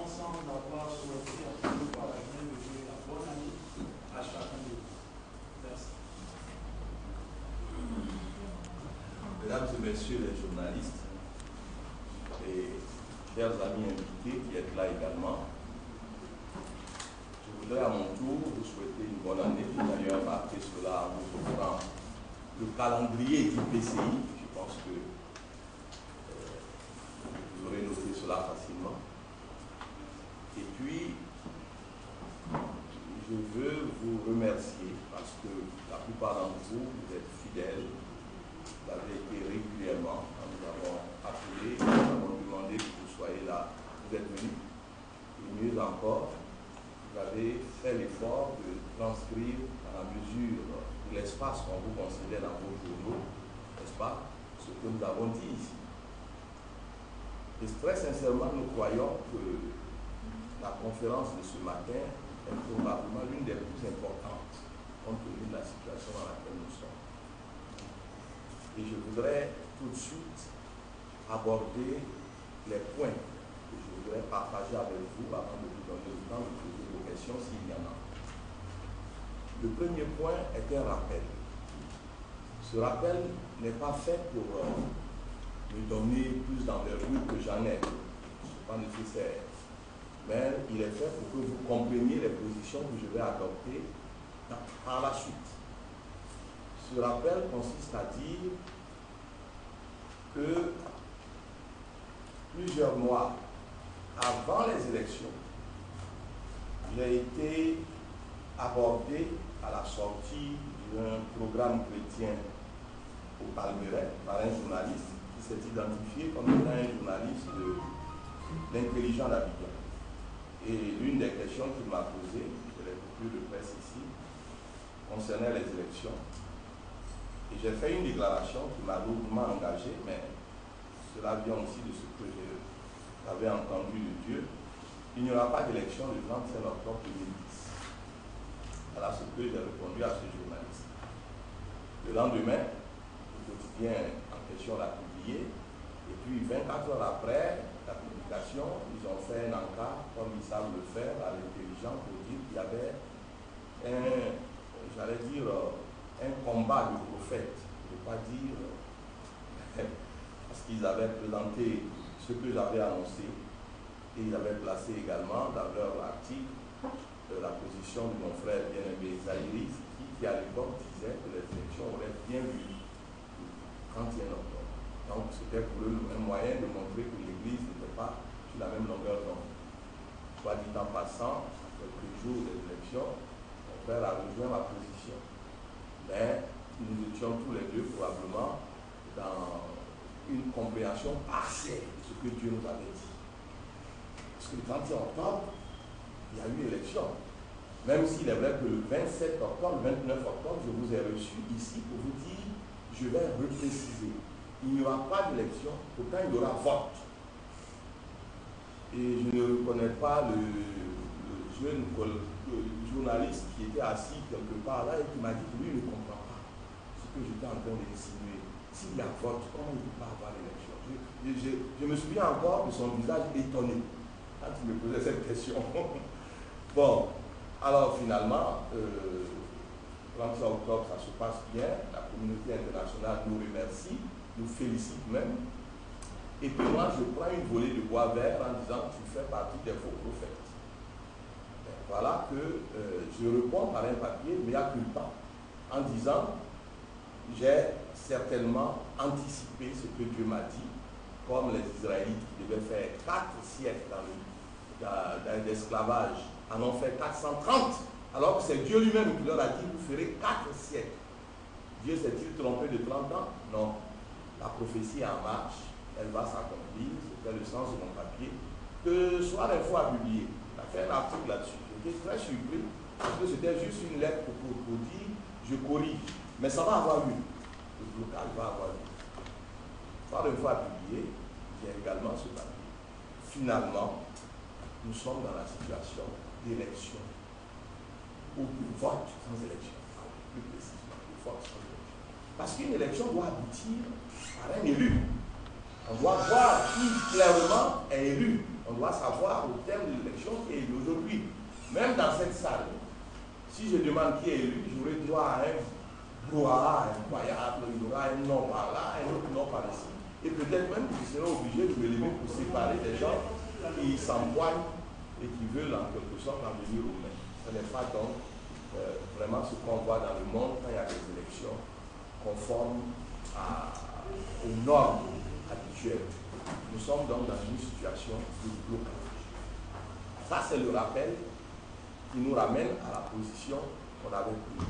sans avoir souhaité absolument par la bienvenue et la bonne année à chacun de vous. Merci. Mesdames et messieurs les journalistes et chers amis invités qui êtes là également, je voudrais à mon tour vous souhaiter une bonne année. J'ai d'ailleurs marqué cela en vous offrant le calendrier du PCI. Je pense que vous aurez noté cela facilement. Et puis, je veux vous remercier parce que la plupart d'entre vous, vous êtes fidèles. Vous avez été régulièrement, quand nous avons appelé, nous avons demandé que vous soyez là, vous êtes venus. Et mieux encore, vous avez fait l'effort de transcrire à la mesure de l'espace qu'on vous considère dans vos journaux, n'est-ce pas, ce que nous avons dit ici. Et très sincèrement, nous croyons que la conférence de ce matin est probablement l'une des plus importantes compte tenu de la situation dans laquelle nous sommes. Et je voudrais tout de suite aborder les points que je voudrais partager avec vous avant de vous donner le temps de poser vos questions s'il y en a. Le premier point est un rappel. Ce rappel n'est pas fait pour me donner plus d'envergure que j'en ai. Ce n'est pas nécessaire. Mais il est fait pour que vous compreniez les positions que je vais adopter par la suite. Ce rappel consiste à dire que plusieurs mois avant les élections, j'ai été abordé à la sortie d'un programme chrétien au Palmeraie par un journaliste qui s'est identifié comme étant un journaliste de l'intelligent d'Abidjan. Et l'une des questions qu'il m'a posées, je l'ai coupé de presse ici, concernait les élections. Et j'ai fait une déclaration qui m'a lourdement engagé, mais cela vient aussi de ce que j'avais entendu de Dieu. Il n'y aura pas d'élection le 25 octobre 2010. Voilà ce que j'ai répondu à ce journaliste. Le lendemain, le quotidien en question l'a publié, et puis 24 heures après la publication, ils ont fait un encart, comme ils savent le faire, à l'intelligent, pour dire qu'il y avait un combat de prophètes. Je ne veux pas dire, parce qu'ils avaient présenté ce que j'avais annoncé, et ils avaient placé également dans leur article la position de mon frère bien-aimé Zaïris, qui à l'époque disait que les élections auraient bien vu le 31 octobre. Donc c'était pour eux un moyen de montrer que l'Église n'était pas sur la même longueur d'onde. Soit dit en passant, après quelques jours des élections, mon frère a rejoint ma position. Mais nous étions tous les deux probablement dans une compréhension partielle de ce que Dieu nous avait dit. Parce que le 31 octobre, il y a eu élection. Même s'il est vrai que le 27 octobre, le 29 octobre, je vous ai reçu ici pour vous dire, je vais repréciser. Il n'y aura pas d'élection, pourtant il y aura vote. Et je ne reconnais pas le jeune journaliste qui était assis quelque part là et qui m'a dit que lui ne comprend pas ce que j'étais en train d'insinuer. S'il y a vote, comment il ne peut pas avoir l'élection? Je me souviens encore de son visage étonné quand il me posait cette question. Bon, alors finalement, 30 octobre, ça se passe bien, la communauté internationale nous remercie, nous félicite même. Et puis moi, je prends une volée de bois vert en disant que tu fais partie des faux prophètes. Et voilà que je réponds par un papier, mea culpa, en disant j'ai certainement anticipé ce que Dieu m'a dit, comme les Israélites qui devaient faire 4 siècles dans l'esclavage, en ont fait 430, alors que c'est Dieu lui-même qui leur a dit vous ferez 4 siècles. Dieu s'est-il trompé de 30 ans? Non. La prophétie est en marche. Elle va s'accomplir, c'était le sens de mon papier, que Soir Info a publié. Il a fait un article là-dessus. J'étais très surpris, parce que c'était juste une lettre pour dire, je corrige. Mais ça va avoir lieu. Le blocage va avoir lieu. Soir Info a publié, j'ai également ce papier. Finalement, nous sommes dans la situation d'élection, ou de vote sans élection. Plus précisément, de vote sans élection. Parce qu'une élection doit aboutir par un élu. On doit voir qui clairement est élu. On doit savoir au terme de l'élection qui est élu aujourd'hui. Même dans cette salle, si je demande qui est élu, j'aurai droit à un brouhaha incroyable, il y aura un nom par là, un autre nom par ici. Et peut-être même que je serai obligé de me lever pour séparer des gens qui s'empoignent et qui veulent en quelque sorte en venir aux mains. Ce n'est pas donc vraiment ce qu'on voit dans le monde quand il y a des élections conformes aux normes habituelles. Nous sommes donc dans une situation de blocage. Ça, c'est le rappel qui nous ramène à la position qu'on avait prise.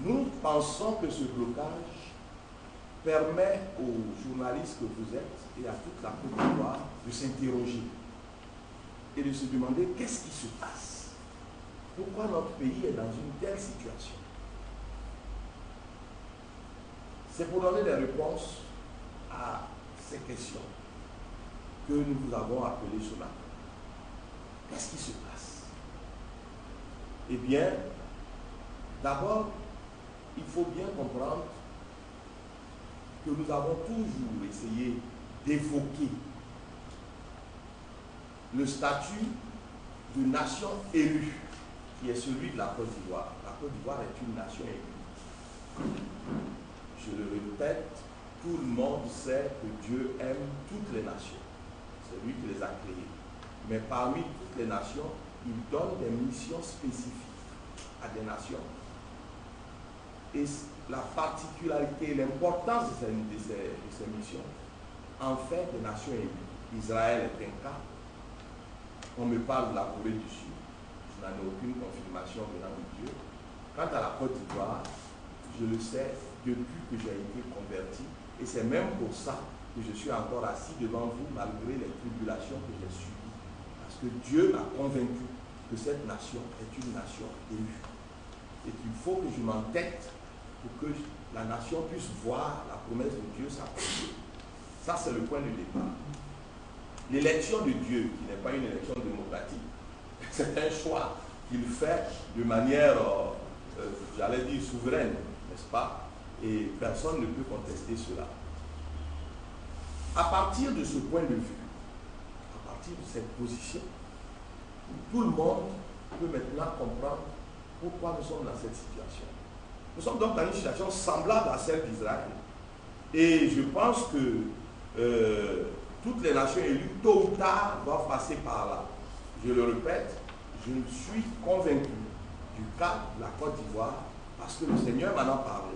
Nous pensons que ce blocage permet aux journalistes que vous êtes et à toute la Côte d'Ivoire de s'interroger et de se demander qu'est-ce qui se passe. Pourquoi notre pays est dans une telle situation? C'est pour donner des réponses à ces questions que nous vous avons appelés ce matin. Qu'est-ce qui se passe? Eh bien, d'abord, il faut bien comprendre que nous avons toujours essayé d'évoquer le statut de nation élue, qui est celui de la Côte d'Ivoire. La Côte d'Ivoire est une nation élue. Je le répète, tout le monde sait que Dieu aime toutes les nations. C'est lui qui les a créées. Mais parmi toutes les nations, il donne des missions spécifiques à des nations. Et la particularité et l'importance de ces missions en fait des nations élues. Israël est un cas. On me parle de la Corée du Sud. Je n'en ai aucune confirmation venant de Dieu. Quant à la Côte d'Ivoire, je le sais depuis que j'ai été converti. Et c'est même pour ça que je suis encore assis devant vous malgré les tribulations que j'ai subies. Parce que Dieu m'a convaincu que cette nation est une nation élue. Et qu'il faut que je m'entête pour que la nation puisse voir la promesse de Dieu s'accomplir. Ça, c'est le point de départ. L'élection de Dieu, qui n'est pas une élection démocratique, c'est un choix qu'il fait de manière, j'allais dire, souveraine, n'est-ce pas? Et personne ne peut contester cela. À partir de ce point de vue, à partir de cette position, tout le monde peut maintenant comprendre pourquoi nous sommes dans cette situation. Nous sommes donc dans une situation semblable à celle d'Israël. Et je pense que toutes les nations élues, tôt ou tard, doivent passer par là. Je le répète, je suis convaincu du cas de la Côte d'Ivoire parce que le Seigneur m'en a parlé.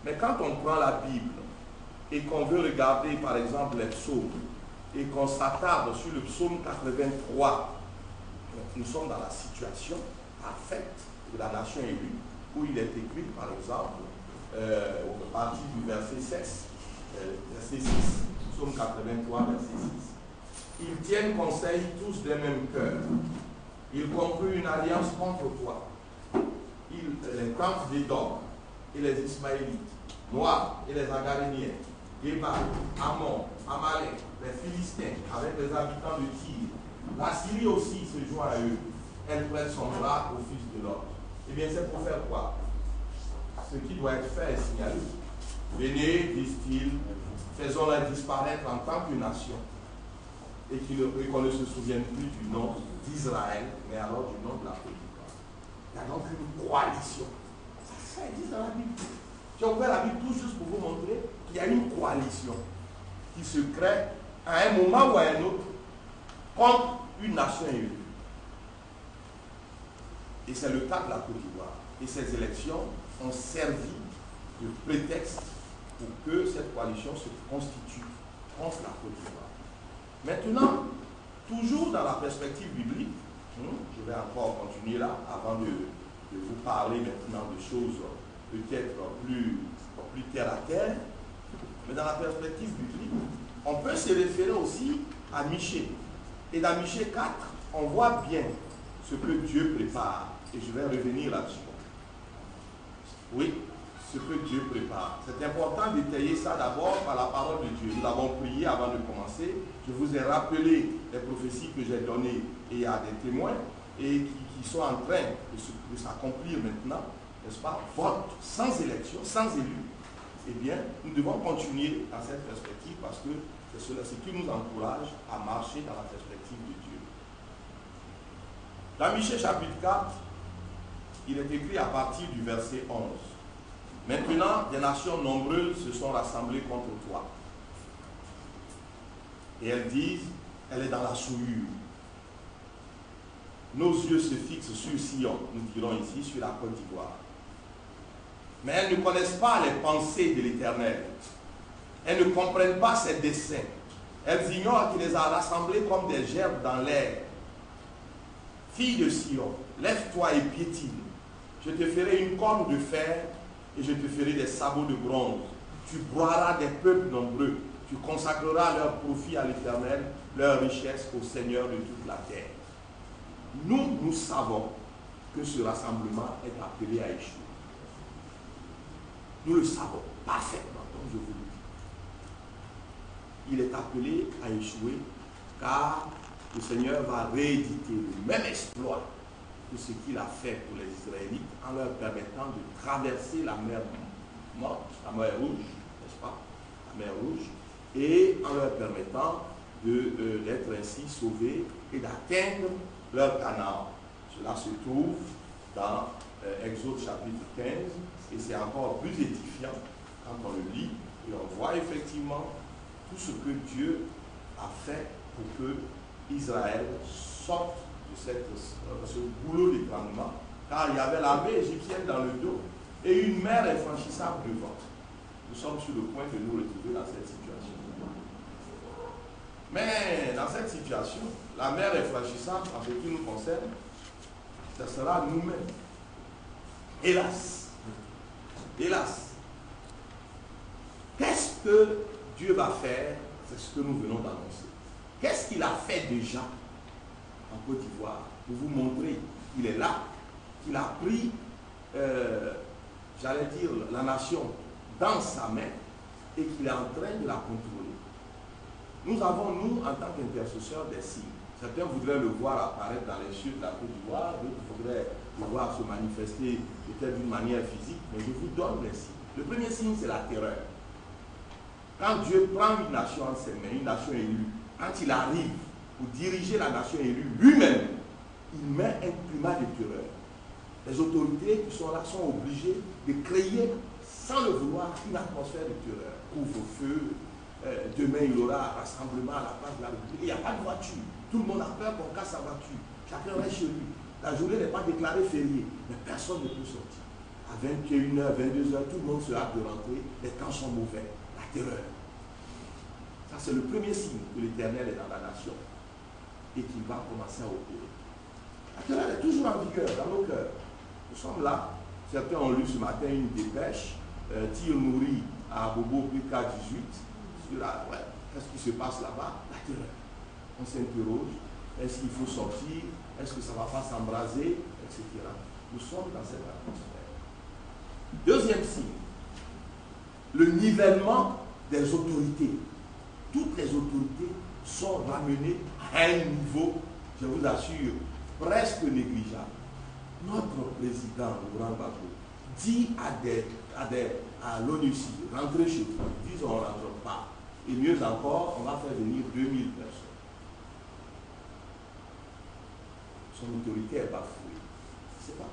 Mais quand on prend la Bible et qu'on veut regarder par exemple les psaumes et qu'on s'attarde sur le psaume 83, nous sommes dans la situation parfaite de la nation élue où il est écrit par exemple au partir du verset 16, verset 6, psaume 83, verset 6. Ils tiennent conseil tous des mêmes cœurs. Ils concluent une alliance contre toi. Les tentent d'Édom et les Ismaélites, Moab et les Agaréniens, Géba, Ammon, Amalek, les Philistins avec les habitants de Tyr. La Syrie aussi se joint à eux. Elle prête son bras au Fils de l'homme. Eh bien, c'est pour faire quoi? Ce qui doit être fait est signalé. Venez, disent-ils, faisons-la disparaître en tant que nation et qu'on ne se souvienne plus du nom d'Israël, mais alors du nom de la Côte d'Ivoire. Il y a donc une coalition. Ça existe dans la Bible. J'ai ouvert la Bible tout juste pour vous montrer qu'il y a une coalition qui se crée à un moment ou à un autre contre une nation élue. Et c'est le cas de la Côte d'Ivoire. Et ces élections ont servi de prétexte pour que cette coalition se constitue contre la Côte d'Ivoire. Maintenant, toujours dans la perspective biblique, je vais encore continuer là, avant de vous parler maintenant de choses peut-être plus terre à terre, mais dans la perspective biblique, on peut se référer aussi à Michée. Et dans Michée 4, on voit bien ce que Dieu prépare. Et je vais revenir là-dessus. Oui, ce que Dieu prépare. C'est important d'étayer ça d'abord par la parole de Dieu. Nous l'avons prié avant de commencer. Je vous ai rappelé les prophéties que j'ai données et il y a des témoins et qui sont en train de s'accomplir maintenant, n'est-ce pas? Vote sans élection, sans élu. eh bien, nous devons continuer dans cette perspective parce que c'est cela qui nous encourage à marcher dans la perspective de Dieu. Dans Michée chapitre 4, il est écrit à partir du verset 11. Maintenant, des nations nombreuses se sont rassemblées contre toi. Et elles disent, elle est dans la souillure. Nos yeux se fixent sur Sion, nous dirons ici, sur la Côte d'Ivoire. Mais elles ne connaissent pas les pensées de l'Éternel. Elles ne comprennent pas ses desseins. Elles ignorent qu'il les a rassemblées comme des gerbes dans l'air. Fille de Sion, lève-toi et piétine. Je te ferai une corne de fer et je te ferai des sabots de bronze. Tu broieras des peuples nombreux. Tu consacreras leur profit à l'Éternel, leur richesse au Seigneur de toute la terre. Nous savons que ce rassemblement est appelé à échouer. Nous le savons parfaitement, comme je vous le dis. Il est appelé à échouer car le Seigneur va rééditer le même exploit que ce qu'il a fait pour les Israélites en leur permettant de traverser la mer morte, la mer rouge, n'est-ce pas? La mer rouge, et en leur permettant d'être ainsi sauvés et d'atteindre leur Canaan. Cela se trouve dans Exode chapitre 15 et c'est encore plus édifiant quand on le lit et on voit effectivement tout ce que Dieu a fait pour que Israël sorte de ce boulot d'étranglement, car il y avait l'armée égyptienne dans le dos et une mer infranchissable devant. Nous sommes sur le point de nous retrouver dans cette situation. Mais dans cette situation, la mer infranchissable, en ce qui nous concerne, ce sera nous-mêmes. Hélas. Hélas. Qu'est-ce que Dieu va faire? C'est ce que nous venons d'annoncer. Qu'est-ce qu'il a fait déjà en Côte d'Ivoire pour vous montrer qu'il est là, qu'il a pris, j'allais dire, la nation dans sa main et qu'il est en train de la contrôler. Nous avons, nous, en tant qu'intercesseurs, des signes. Certains voudraient le voir apparaître dans les cieux de la Côte d'Ivoire, d'autres voudraient le voir se manifester peut-être d'une manière physique, mais je vous donne les signes. Le premier signe, c'est la terreur. Quand Dieu prend une nation en ses mains, une nation élue, quand il arrive pour diriger la nation élue lui-même, il met un climat de terreur. Les autorités qui sont là sont obligées de créer, sans le vouloir, une atmosphère de terreur. Couvre-feu, demain il y aura un rassemblement à la place de la République. Il n'y a pas de voiture. Tout le monde a peur qu'on casse sa voiture. Chacun reste chez lui. La journée n'est pas déclarée fériée, mais personne ne peut sortir. À 21h, 22h, tout le monde se hâte de rentrer. Les temps sont mauvais. La terreur. Ça, c'est le premier signe que l'Éternel est dans la nation et qu'il va commencer à opérer. La terreur est toujours en vigueur dans nos cœurs. Nous sommes là. Certains ont lu ce matin une dépêche. Tir nourri à Bobo PK18. Qu'est-ce qui se passe là-bas? La terreur. On s'interroge. Est-ce qu'il faut sortir? Est-ce que ça ne va pas s'embraser? Etc. Nous sommes dans cette atmosphère. Deuxième signe. Le nivellement des autorités. Toutes les autorités sont ramenées à un niveau, je vous assure, presque négligeable. Notre président, Laurent Gbagbo, dit à l'ONUCI, rentrez chez vous. Ils disent on ne rentre pas. Et mieux encore, on va faire venir 2000 personnes. Son autorité est bafouée. C'est pas